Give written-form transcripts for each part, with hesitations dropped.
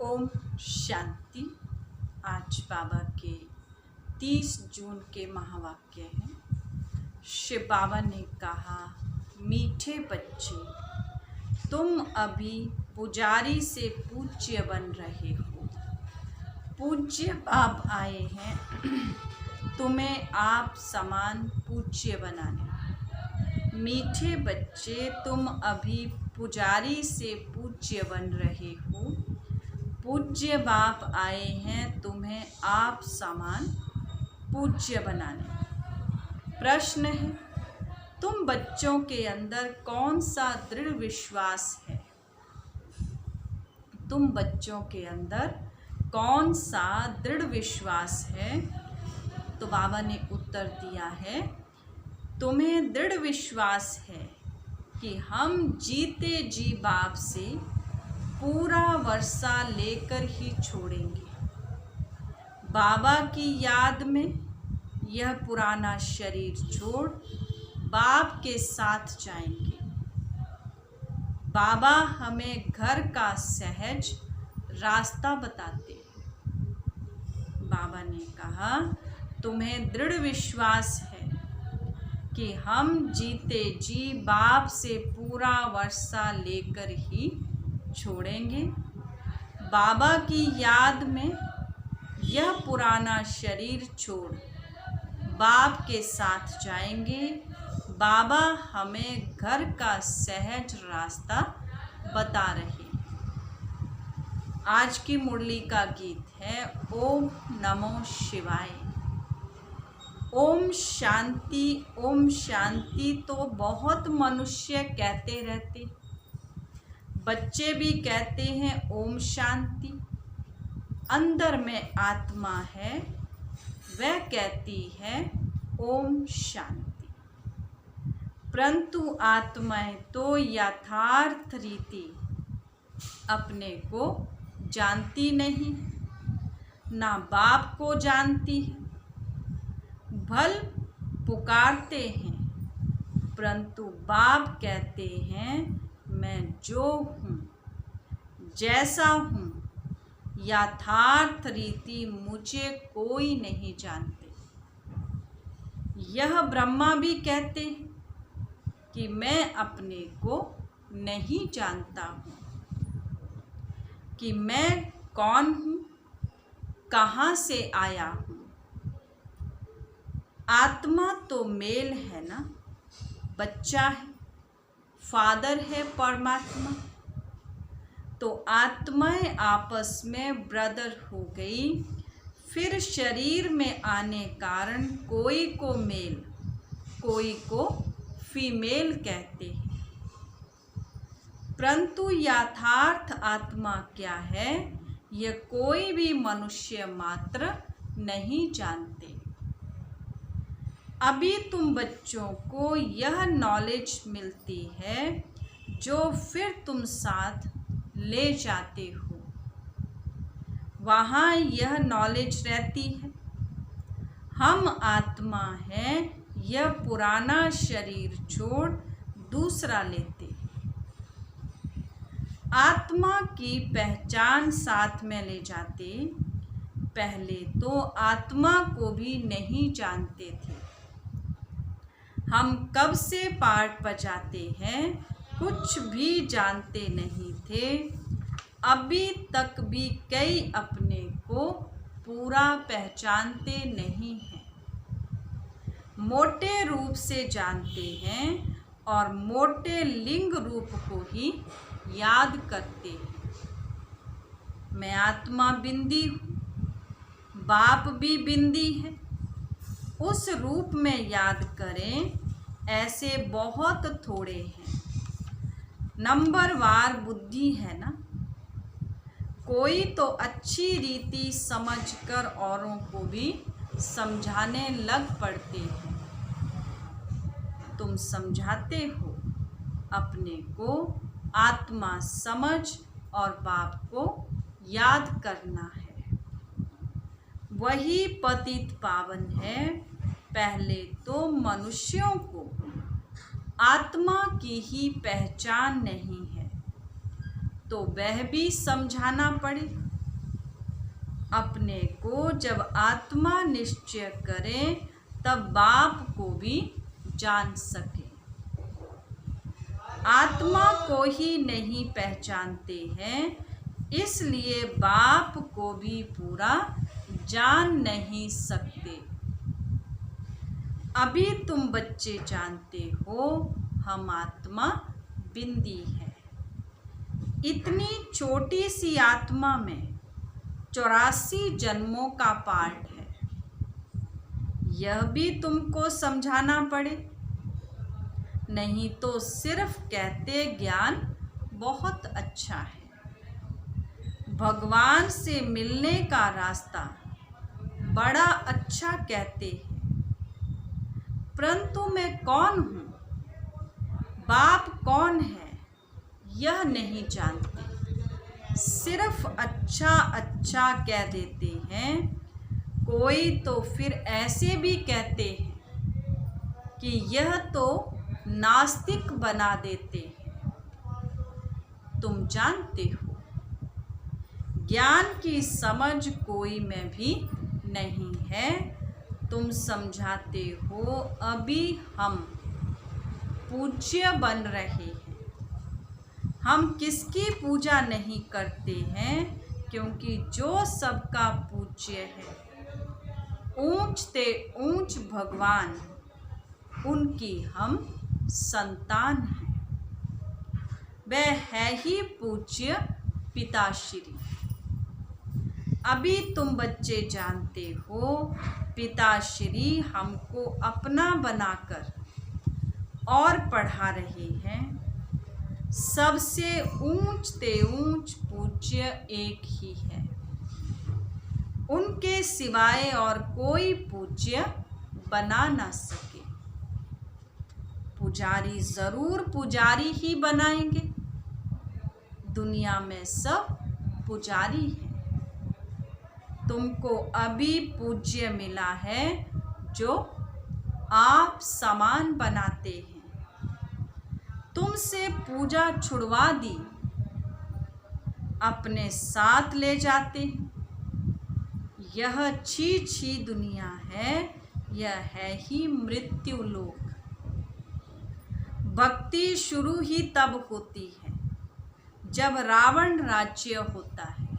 ओम शांति। आज बाबा के 30 जून के महावाक्य हैं। शिव बाबा ने कहा, मीठे बच्चे, तुम अभी पुजारी से पूज्य बन रहे हो। पूज्य बाप आए हैं तुम्हें आप समान पूज्य बनाने। मीठे बच्चे, तुम अभी पुजारी से पूज्य बन रहे हो। पूज्य बाप आए हैं तुम्हें आप समान पूज्य बनाने। प्रश्न है, तुम बच्चों के अंदर कौन सा दृढ़ विश्वास है? तुम बच्चों के अंदर कौन सा दृढ़ विश्वास है? तो बाबा ने उत्तर दिया है, तुम्हें दृढ़ विश्वास है कि हम जीते जी बाप से पूरा वर्षा लेकर ही छोड़ेंगे। बाबा की याद में यह पुराना शरीर छोड़ बाप के साथ जाएंगे। बाबा हमें घर का सहज रास्ता बताते हैं। बाबा ने कहा, तुम्हें दृढ़ विश्वास है कि हम जीते जी बाप से पूरा वर्षा लेकर ही छोड़ेंगे। बाबा की याद में यह पुराना शरीर छोड़ बाप के साथ जाएंगे। बाबा हमें घर का सहज रास्ता बता रहे हैं। आज की मुरली का गीत है ओम नमो शिवाय। ओम शांति तो बहुत मनुष्य कहते रहते, बच्चे भी कहते हैं ओम शांति। अंदर में आत्मा है, वह कहती है ओम शांति। परंतु आत्माएं तो यथार्थ रीति अपने को जानती नहीं, ना बाप को जानती है। भल पुकारते हैं, परंतु बाप कहते हैं मैं जो हूँ, जैसा हूँ, यथार्थ रीति मुझे कोई नहीं जानते। यह ब्रह्मा भी कहते हैं कि मैं अपने को नहीं जानता हूँ, कि मैं कौन हूँ, कहाँ से आया हूँ। आत्मा तो मेल है ना, बच्चा है, फादर है परमात्मा। तो आत्माएं आपस में ब्रदर हो गई। फिर शरीर में आने कारण कोई को मेल, कोई को फीमेल कहते हैं। परंतु यथार्थ आत्मा क्या है, यह कोई भी मनुष्य मात्र नहीं जानते। अभी तुम बच्चों को यह नॉलेज मिलती है जो फिर तुम साथ ले जाते हो। वहाँ यह नॉलेज रहती है, हम आत्मा हैं, यह पुराना शरीर छोड़ दूसरा लेते। आत्मा की पहचान साथ में ले जाते। पहले तो आत्मा को भी नहीं जानते थे। हम कब से पाठ बजाते हैं, कुछ भी जानते नहीं थे। अभी तक भी कई अपने को पूरा पहचानते नहीं हैं। मोटे रूप से जानते हैं और मोटे लिंग रूप को ही याद करते हैं। मैं आत्मा बिंदी हूँ, बाप भी बिंदी है। उस रूप में याद करें, ऐसे बहुत थोड़े हैं। नंबरवार बुद्धि है ना। कोई तो अच्छी रीति समझकर औरों को भी समझाने लग पड़ते हैं। तुम समझाते हो, अपने को आत्मा समझ और बाप को याद करना है। वही पतित पावन है। पहले तो मनुष्यों को आत्मा की ही पहचान नहीं है, तो वह भी समझाना पड़े। अपने को जब आत्मा निश्चय करें तब बाप को भी जान सके। आत्मा को ही नहीं पहचानते हैं, इसलिए बाप को भी पूरा जान नहीं सकते। अभी तुम बच्चे जानते हो हम आत्मा बिंदी है। इतनी छोटी सी आत्मा में 84 जन्मों का पार्ट है। यह भी तुमको समझाना पड़े, नहीं तो सिर्फ कहते ज्ञान बहुत अच्छा है। भगवान से मिलने का रास्ता बड़ा अच्छा कहते हैं, परंतु मैं कौन हूँ, बाप कौन है, यह नहीं जानते। सिर्फ अच्छा अच्छा कह देते हैं। कोई तो फिर ऐसे भी कहते हैं कि यह तो नास्तिक बना देते हैं। तुम जानते हो ज्ञान की समझ कोई में भी नहीं है। तुम समझाते हो अभी हम पूज्य बन रहे हैं। हम किसकी पूजा नहीं करते हैं, क्योंकि जो सबका पूज्य है, ऊंच ते ऊंच भगवान, उनकी हम संतान हैं। वह है ही पूज्य पिताश्री। अभी तुम बच्चे जानते हो पिताश्री हमको अपना बनाकर और पढ़ा रहे हैं। सबसे ऊंच ते ऊंच पूज्य एक ही है। उनके सिवाय और कोई पूज्य बना ना सके। पुजारी जरूर पुजारी ही बनाएंगे। दुनिया में सब पुजारी हैं। तुमको अभी पूज्य मिला है जो आप समान बनाते हैं। तुमसे पूजा छुड़वा दी, अपने साथ ले जाते हैं। यह छी छी दुनिया है, यह है ही मृत्यु लोक। भक्ति शुरू ही तब होती है जब रावण राज्य होता है।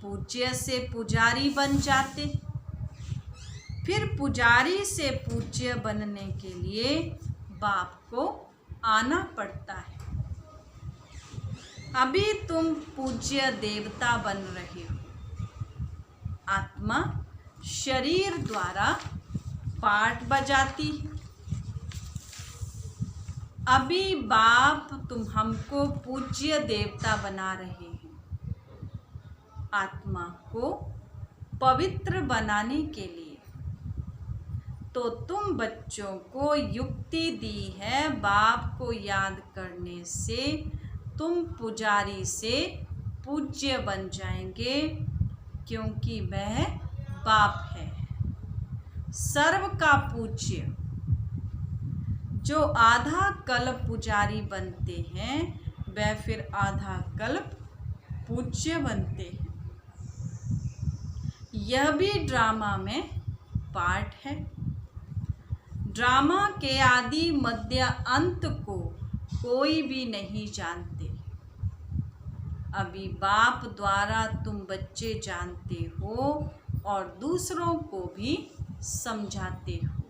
पूज्य से पुजारी बन जाते, फिर पुजारी से पूज्य बनने के लिए बाप को आना पड़ता है। अभी तुम पूज्य देवता बन रहे हो। आत्मा शरीर द्वारा पाठ बजाती है। अभी बाप तुम हमको पूज्य देवता बना रहे हैं। आत्मा को पवित्र बनाने के लिए तो तुम बच्चों को युक्ति दी है। बाप को याद करने से तुम पुजारी से पूज्य बन जाएंगे, क्योंकि वह बाप है सर्व का पूज्य। जो आधा कल्प पुजारी बनते हैं वह फिर आधा कल्प पूज्य बनते हैं। यह भी ड्रामा में पार्ट है। ड्रामा के आदि मध्य अंत को कोई भी नहीं जानते। अभी बाप द्वारा तुम बच्चे जानते हो और दूसरों को भी समझाते हो।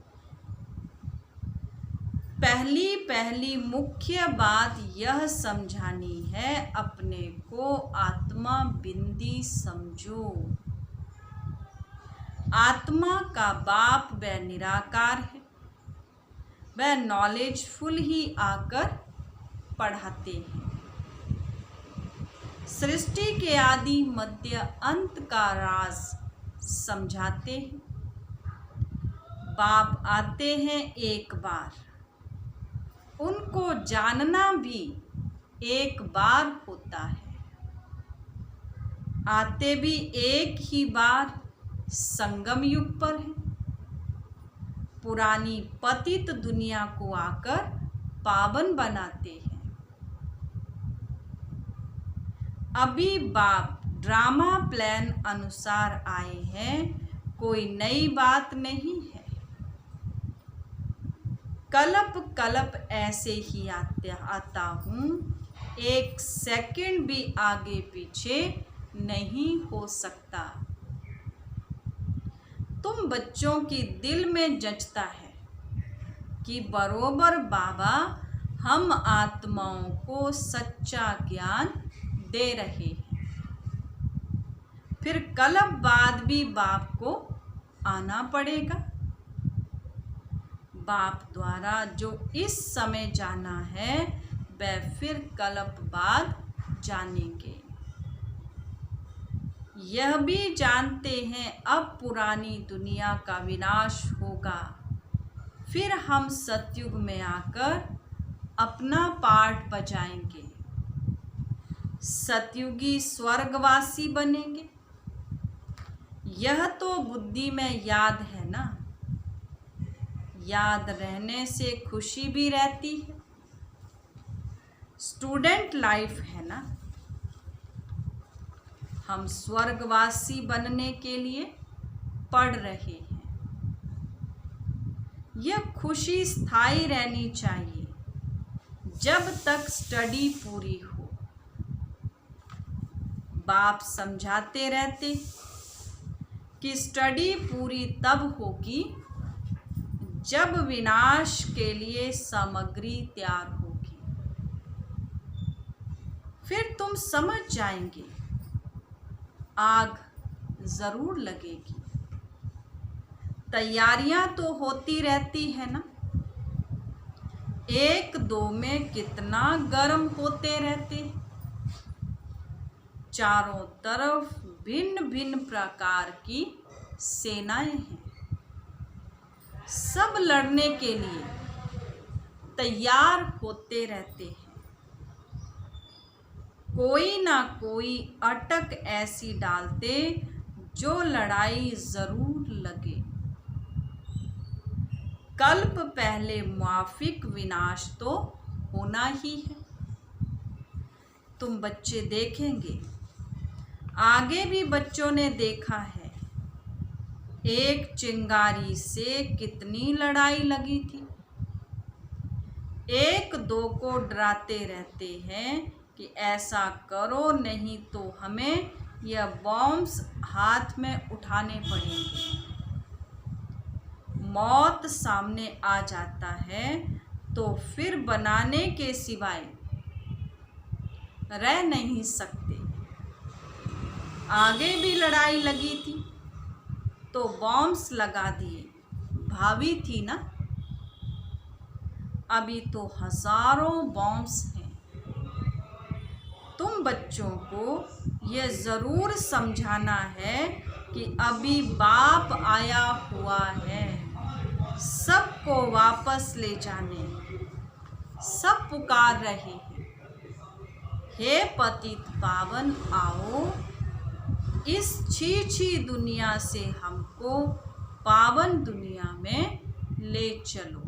पहली पहली मुख्य बात यह समझानी है, अपने को आत्मा बिंदी समझो। आत्मा का बाप वह निराकार है। वह नॉलेजफुल ही आकर पढ़ाते हैं। सृष्टि के आदि मध्य अंत का राज समझाते हैं। बाप आते हैं एक बार, उनको जानना भी एक बार होता है। आते भी एक ही बार संगम युग पर है। पुरानी पतित दुनिया को आकर पावन बनाते हैं। अभी बाप ड्रामा प्लान अनुसार आए हैं, कोई नई बात नहीं है। कलप कलप ऐसे ही आता हूँ, एक सेकंड भी आगे पीछे नहीं हो सकता। तुम बच्चों की दिल में जचता है कि बरोबर बाबा हम आत्माओं को सच्चा ज्ञान दे रहे हैं। फिर कलप बाद भी बाप को आना पड़ेगा। बाप द्वारा जो इस समय जाना है वह फिर कल्प बाद जानेंगे। यह भी जानते हैं अब पुरानी दुनिया का विनाश होगा, फिर हम सतयुग में आकर अपना पार्ट बजाएंगे, सतयुगी स्वर्गवासी बनेंगे। यह तो बुद्धि में याद है ना, याद रहने से खुशी भी रहती है। स्टूडेंट लाइफ है ना, हम स्वर्गवासी बनने के लिए पढ़ रहे हैं। यह खुशी स्थायी रहनी चाहिए जब तक स्टडी पूरी हो। बाप समझाते रहते कि स्टडी पूरी तब होगी जब विनाश के लिए सामग्री तैयार होगी। फिर तुम समझ जाएंगे, आग जरूर लगेगी। तैयारियां तो होती रहती है ना, एक दो में कितना गर्म होते रहते। चारों तरफ भिन्न भिन्न प्रकार की सेनाएं हैं, सब लड़ने के लिए तैयार होते रहते हैं। कोई ना कोई अटक ऐसी डालते जो लड़ाई जरूर लगे। कल्प पहले मुआफिक विनाश तो होना ही है। तुम बच्चे देखेंगे, आगे भी बच्चों ने देखा है, एक चिंगारी से कितनी लड़ाई लगी थी। एक दो को डराते रहते हैं कि ऐसा करो नहीं तो हमें यह बॉम्ब्स हाथ में उठाने पड़ेंगे। मौत सामने आ जाता है तो फिर बनाने के सिवाय रह नहीं सकते। आगे भी लड़ाई लगी थी तो बॉम्ब्स लगा दिए, भावी थी ना। अभी तो हजारों बॉम्ब्स हैं। तुम बच्चों को यह जरूर समझाना है कि अभी बाप आया हुआ है सबको वापस ले जाने। सब पुकार रहे हैं, हे पतित पावन आओ, इस छी दुनिया से हमको पावन दुनिया में ले चलो।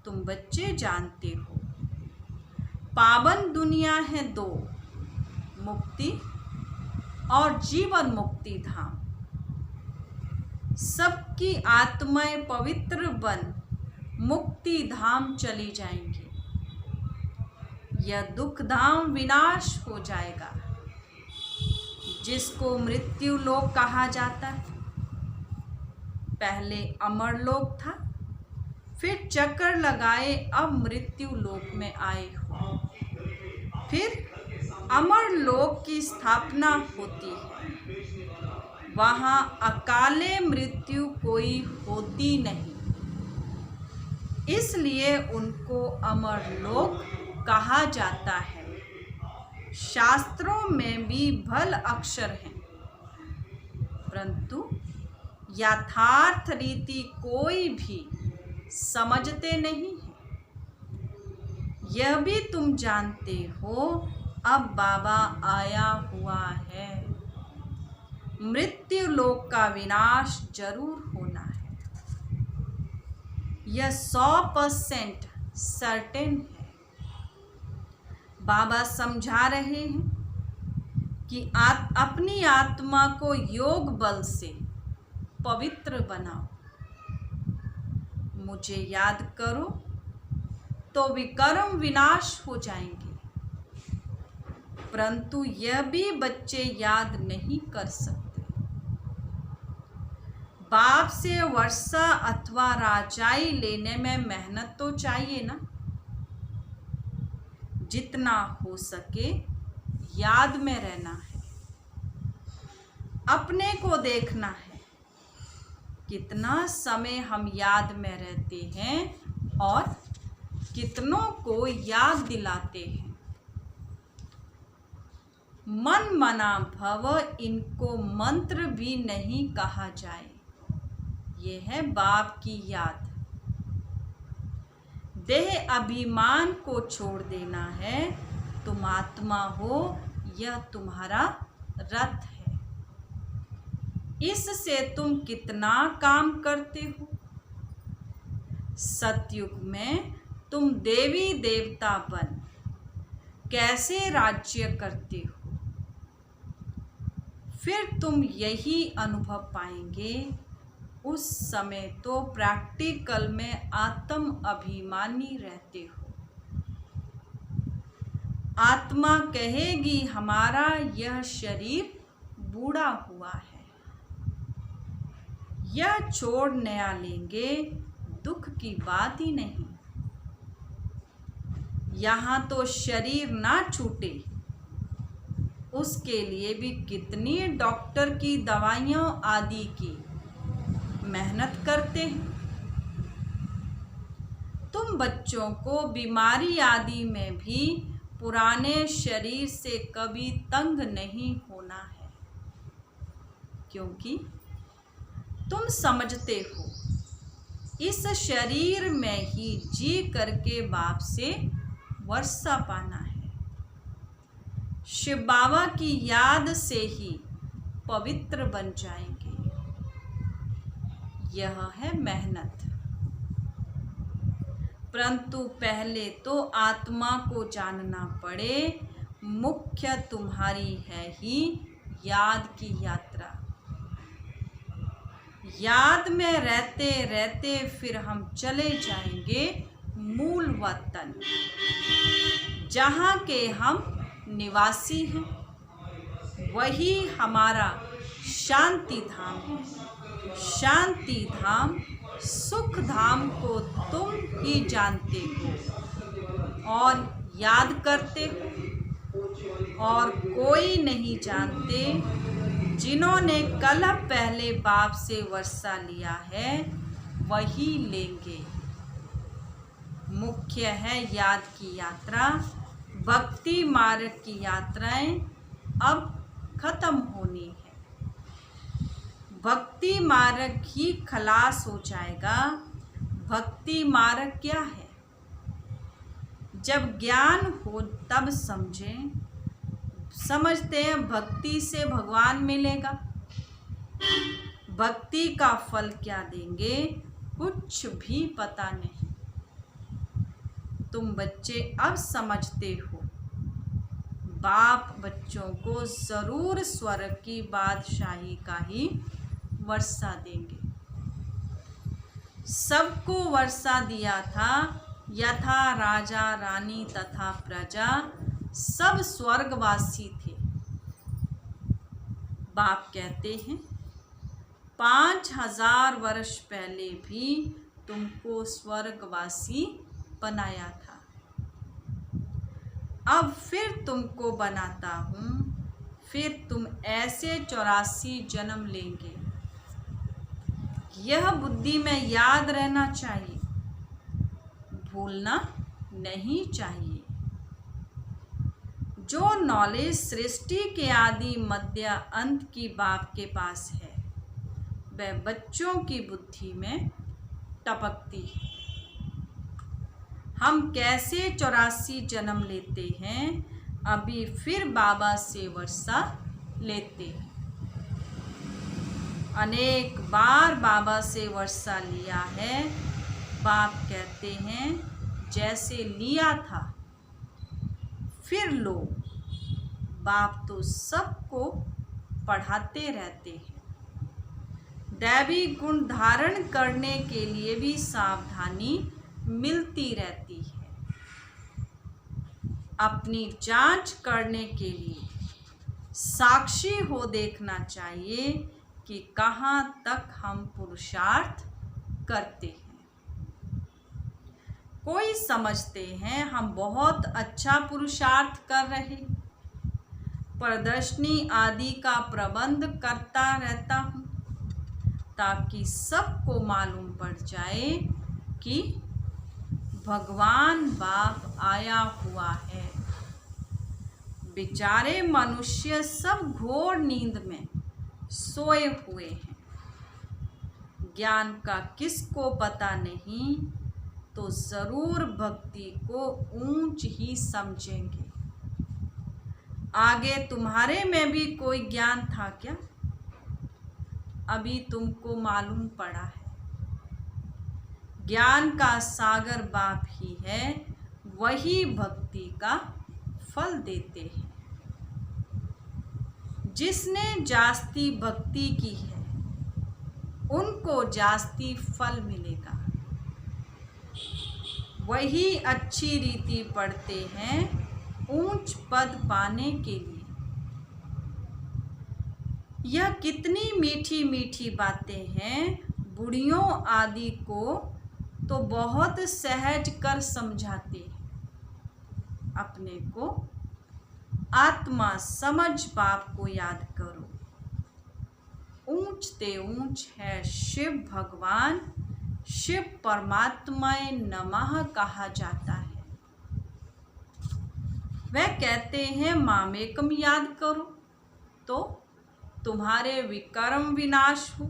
तुम बच्चे जानते हो, पावन दुनिया है दो, मुक्ति और जीवन मुक्ति धाम। सबकी आत्माएं पवित्र बन मुक्ति धाम चली जाएंगी। यह दुख धाम विनाश हो जाएगा, जिसको मृत्यु लोक कहा जाता है। पहले अमर लोक था, फिर चक्कर लगाए अब मृत्यु लोक में आए हो। फिर अमर लोक की स्थापना होती है, वहाँ अकाले मृत्यु कोई होती नहीं, इसलिए उनको अमर लोक कहा जाता है। शास्त्रों में भी भल अक्षर हैं, परंतु यथार्थ रीति कोई भी समझते नहीं है। यह भी तुम जानते हो, अब बाबा आया हुआ है, मृत्यु लोक का विनाश जरूर होना है। यह 100% सर्टेन है। बाबा समझा रहे हैं कि अपनी आत्मा को योग बल से पवित्र बनाओ। मुझे याद करो तो विकर्म विनाश हो जाएंगे, परंतु यह भी बच्चे याद नहीं कर सकते। बाप से वर्षा अथवा राजाई लेने में मेहनत तो चाहिए ना। जितना हो सके याद में रहना है, अपने को देखना है कितना समय हम याद में रहते हैं और कितनों को याद दिलाते हैं। मन मना भव, इनको मंत्र भी नहीं कहा जाए। यह है बाप की याद। देह अभिमान को छोड़ देना है। तुम आत्मा हो, यह तुम्हारा रथ है। इससे तुम कितना काम करते हो। सतयुग में तुम देवी देवता बन कैसे राज्य करते हो, फिर तुम यही अनुभव पाएंगे। उस समय तो प्रैक्टिकल में आत्म अभिमानी रहते हो। आत्मा कहेगी हमारा यह शरीर बूढ़ा हुआ है, यह छोड़ नया लेंगे, दुख की बात ही नहीं। यहाँ तो शरीर ना छूटे उसके लिए भी कितनी डॉक्टर की दवाइयों आदि की मेहनत करते हैं। तुम बच्चों को बीमारी आदि में भी पुराने शरीर से कभी तंग नहीं होना है, क्योंकि तुम समझते हो इस शरीर में ही जी करके बाप से वर्षा पाना है। शिव बाबा की याद से ही पवित्र बन जाएंगे। यह है मेहनत। परंतु पहले तो आत्मा को जानना पड़े। मुख्य तुम्हारी है ही याद की यात्रा। याद में रहते रहते फिर हम चले जाएंगे मूल वतन, जहाँ के हम निवासी हैं। वही हमारा शांति धाम है। शांति धाम, सुख धाम को तुम ही जानते हो और याद करते हो, और कोई नहीं जानते। जिन्होंने कल पहले बाप से वर्षा लिया है वही लेंगे। मुख्य है याद की यात्रा। भक्ति मार्ग की यात्राएं अब खत्म होनी है। भक्ति मार्ग ही खलास हो जाएगा। भक्ति मार्ग क्या है? जब ज्ञान हो तब समझें। समझते हैं भक्ति से भगवान मिलेगा। भक्ति का फल क्या देंगे कुछ भी पता नहीं। तुम बच्चे अब समझते हो बाप बच्चों को जरूर स्वर्ग की बादशाही का ही वर्षा देंगे। सबको वर्षा दिया था, यथा राजा रानी तथा प्रजा सब स्वर्गवासी थे। बाप कहते हैं 5000 वर्ष पहले भी तुमको स्वर्गवासी बनाया था। अब फिर तुमको बनाता हूँ। फिर तुम ऐसे 84 जन्म लेंगे। यह बुद्धि में याद रहना चाहिए, भूलना नहीं चाहिए। जो नॉलेज सृष्टि के आदि मध्य अंत की बाप के पास है वह बच्चों की बुद्धि में टपकती है। हम कैसे 84 जन्म लेते हैं, अभी फिर बाबा से वर्षा लेते हैं। अनेक बार बाबा से वर्षा लिया है। बाप कहते हैं जैसे लिया था फिर लो। बाप तो सबको पढ़ाते रहते हैं। दैवी गुण धारण करने के लिए भी सावधानी मिलती रहती है। अपनी जांच करने के लिए साक्षी हो देखना चाहिए कि कहाँ तक हम पुरुषार्थ करते हैं। कोई समझते हैं हम बहुत अच्छा पुरुषार्थ कर रहे, प्रदर्शनी आदि का प्रबंध करता रहता हूँ ताकि सबको मालूम पड़ जाए कि भगवान बाप आया हुआ है। बेचारे मनुष्य सब घोर नींद में सोए हुए हैं। ज्ञान का किसको पता नहीं तो जरूर भक्ति को ऊंच ही समझेंगे। आगे तुम्हारे में भी कोई ज्ञान था क्या? अभी तुमको मालूम पड़ा है। ज्ञान का सागर बाप ही है, वही भक्ति का फल देते हैं। जिसने जास्ती भक्ति की है उनको जास्ती फल मिलेगा। वही अच्छी रीति पढ़ते हैं ऊंच पद पाने के लिए। यह कितनी मीठी मीठी बातें हैं, बुढ़ियों आदि को तो बहुत सहज कर समझाते हैं। अपने को आत्मा समझ बाप को याद करो। ऊंच ते ऊंच है शिव भगवान, शिव परमात्मा नमः कहा जाता है। वह कहते हैं मामेकम याद करो तो तुम्हारे विकर्म विनाश हो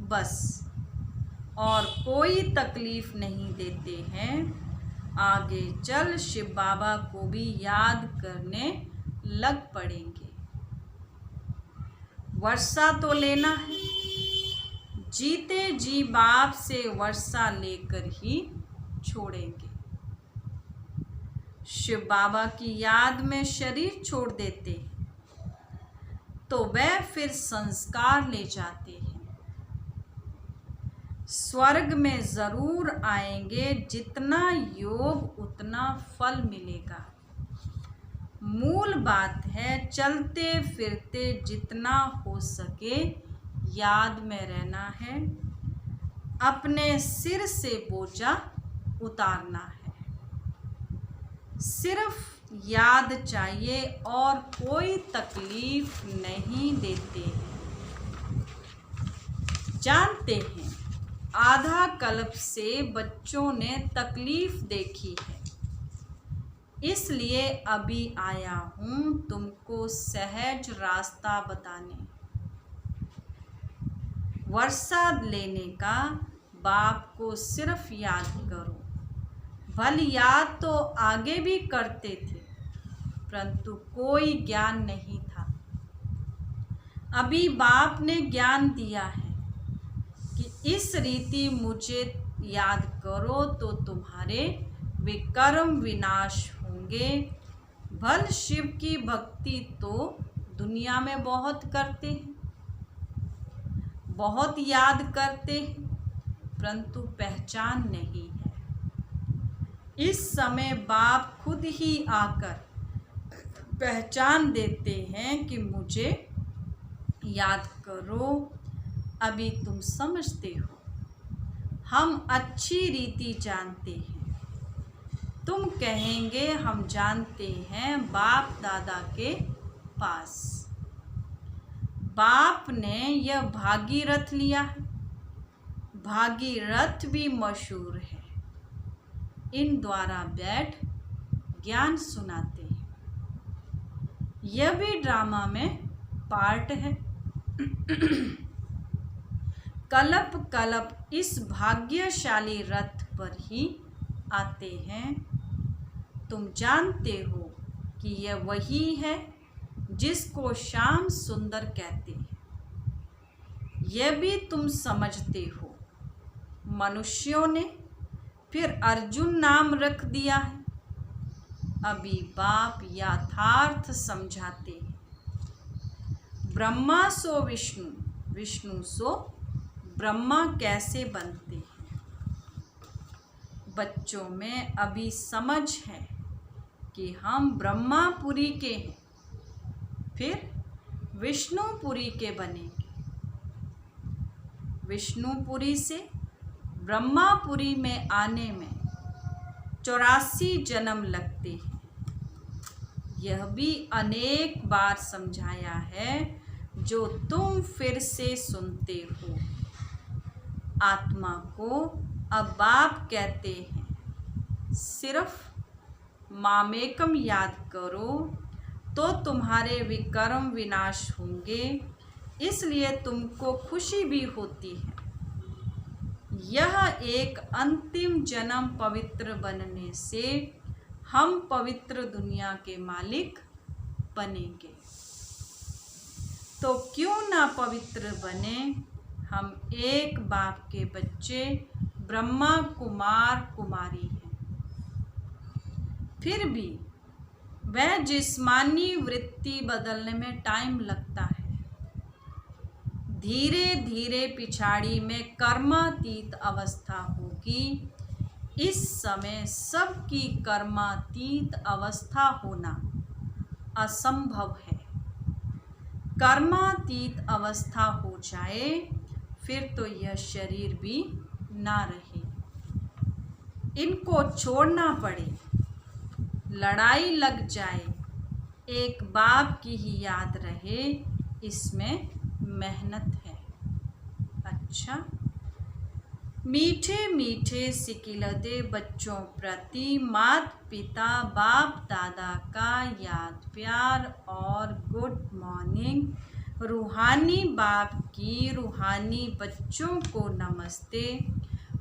बस, और कोई तकलीफ नहीं देते हैं। आगे चल शिव बाबा को भी याद करने लग पड़ेंगे। वर्षा तो लेना है, जीते जी बाप से वर्षा लेकर ही छोड़ेंगे। शिव बाबा की याद में शरीर छोड़ देते हैं तो वह फिर संस्कार ले जाते हैं। स्वर्ग में जरूर आएंगे, जितना योग उतना फल मिलेगा। मूल बात है चलते फिरते जितना हो सके याद में रहना है। अपने सिर से बोझा उतारना है। सिर्फ याद चाहिए और कोई तकलीफ नहीं देते हैं। जानते हैं आधा कल्प से बच्चों ने तकलीफ देखी है, इसलिए अभी आया हूँ तुमको सहज रास्ता बताने। वर्षा लेने का बाप को सिर्फ याद करो। भल याद तो आगे भी करते थे परंतु कोई ज्ञान नहीं था। अभी बाप ने ज्ञान दिया है कि इस रीति मुझे याद करो तो तुम्हारे विकर्म विनाश होंगे। भल शिव की भक्ति तो दुनिया में बहुत करते हैं, बहुत याद करते हैं परंतु पहचान नहीं है। इस समय बाप खुद ही आकर पहचान देते हैं कि मुझे याद करो। अभी तुम समझते हो, हम अच्छी रीति जानते हैं। तुम कहेंगे हम जानते हैं बाप दादा के पास। बाप ने यह भागीरथ लिया है। भागीरथ भी मशहूर है। इन द्वारा बैठ ज्ञान सुनाते हैं। यह भी ड्रामा में पार्ट है। कल्प कल्प इस भाग्यशाली रथ पर ही आते हैं। तुम जानते हो कि यह वही है जिसको श्याम सुंदर कहते हैं। यह भी तुम समझते हो। मनुष्यों ने फिर अर्जुन नाम रख दिया है। अभी बाप यथार्थ समझाते हैं। ब्रह्मा सो विष्णु, विष्णु सो ब्रह्मा कैसे बनते हैं। बच्चों में अभी समझ है कि हम ब्रह्मापुरी के हैं, फिर विष्णुपुरी के बनेंगे। विष्णुपुरी से ब्रह्मापुरी में आने में 84 जन्म लगते हैं। यह भी अनेक बार समझाया है, जो तुम फिर से सुनते हो। आत्मा को अब बाप कहते हैं। सिर्फ मामेकम याद करो तो तुम्हारे विकर्म विनाश होंगे, इसलिए तुमको खुशी भी होती है। यह एक अंतिम जन्म पवित्र बनने से हम पवित्र दुनिया के मालिक बनेंगे। तो क्यों ना पवित्र बने। हम एक बाप के बच्चे ब्रह्मा कुमार कुमारी हैं। फिर भी वह जिस्मानी वृत्ति बदलने में टाइम लगता है। धीरे धीरे पिछाड़ी में कर्मातीत अवस्था होगी। इस समय सबकी कर्मातीत अवस्था होना असंभव है। कर्मातीत अवस्था हो जाए फिर तो यह शरीर भी ना रहे। इनको छोड़ना पड़े, लड़ाई लग जाए, एक बाप की ही याद रहे, इसमें मेहनत है। अच्छा, मीठे मीठे सिकिलते बच्चों प्रति माता पिता बाप दादा का याद प्यार और गुड मॉर्निंग। रूहानी बाप की रूहानी बच्चों को नमस्ते।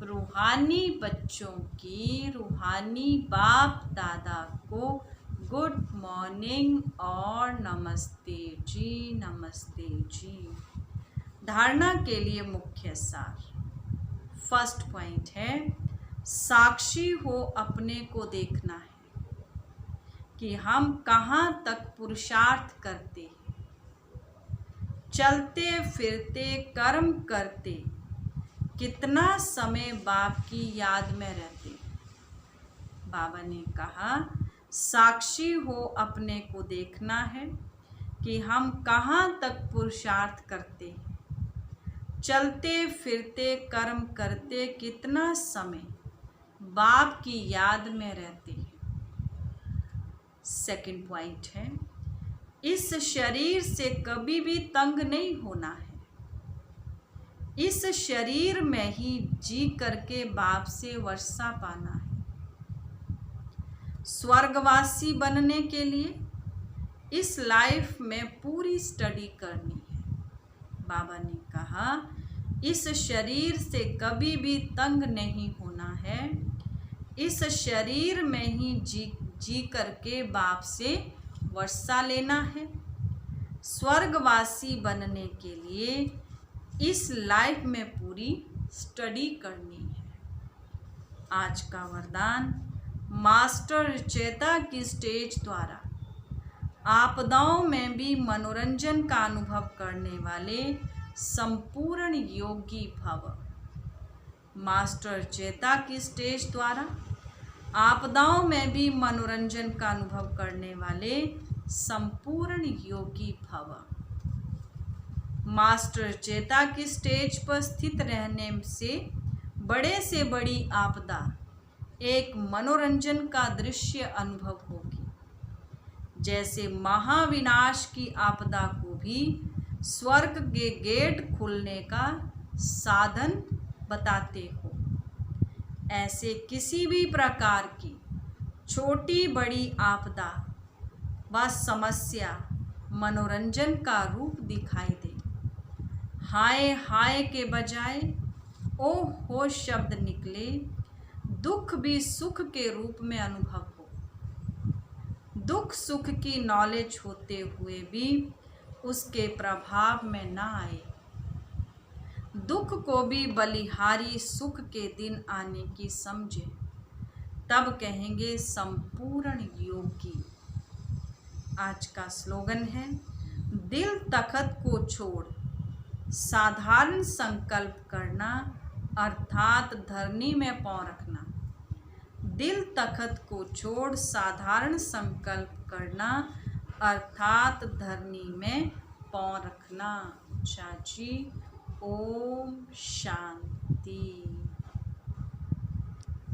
रूहानी बच्चों की रूहानी बाप दादा को गुड मॉर्निंग और नमस्ते जी, नमस्ते जी। धारणा के लिए मुख्य सार। फर्स्ट पॉइंट है, साक्षी हो अपने को देखना है कि हम कहाँ तक पुरुषार्थ करते हैं। चलते फिरते कर्म करते कितना समय बाप की याद में रहते। बाबा ने कहा साक्षी हो अपने को देखना है कि हम कहाँ तक पुरुषार्थ करते हैं। चलते फिरते कर्म करते कितना समय बाप की याद में रहते हैं। सेकंड पॉइंट है, इस शरीर से कभी भी तंग नहीं होना है। इस शरीर में ही जी करके बाप से वर्षा पाना है। स्वर्गवासी बनने के लिए इस लाइफ में पूरी स्टडी करनी है। बाबा ने कहा इस शरीर से कभी भी तंग नहीं होना है। इस शरीर में ही जी करके बाप से वर्षा लेना है। स्वर्गवासी बनने के लिए इस लाइफ में पूरी स्टडी करनी है। आज का वरदान मास्टर चेता की स्टेज द्वारा आपदाओं में भी मनोरंजन का अनुभव करने वाले संपूर्ण योगी भव। मास्टर चेता की स्टेज द्वारा आपदाओं में भी मनोरंजन का अनुभव करने वाले संपूर्ण योगी भव। मास्टर चेता की स्टेज पर स्थित रहने से बड़ी आपदा एक मनोरंजन का दृश्य अनुभव होगी। जैसे महाविनाश की आपदा को भी स्वर्ग के गेट खुलने का साधन बताते हो, ऐसे किसी भी प्रकार की छोटी बड़ी आपदा व समस्या मनोरंजन का रूप दिखाई दे। हाय हाय के बजाय ओ हो शब्द निकले, दुख भी सुख के रूप में अनुभव हो। दुख सुख की नॉलेज होते हुए भी उसके प्रभाव में ना आए। दुख को भी बलिहारी सुख के दिन आने की समझे, तब कहेंगे संपूर्ण योगी। आज का स्लोगन है, दिल तखत को छोड़ साधारण संकल्प करना अर्थात धरनी में पाँव रखना। दिल तखत को छोड़ साधारण संकल्प करना अर्थात धरनी में पाँव रखना। चाची, ओम शांति।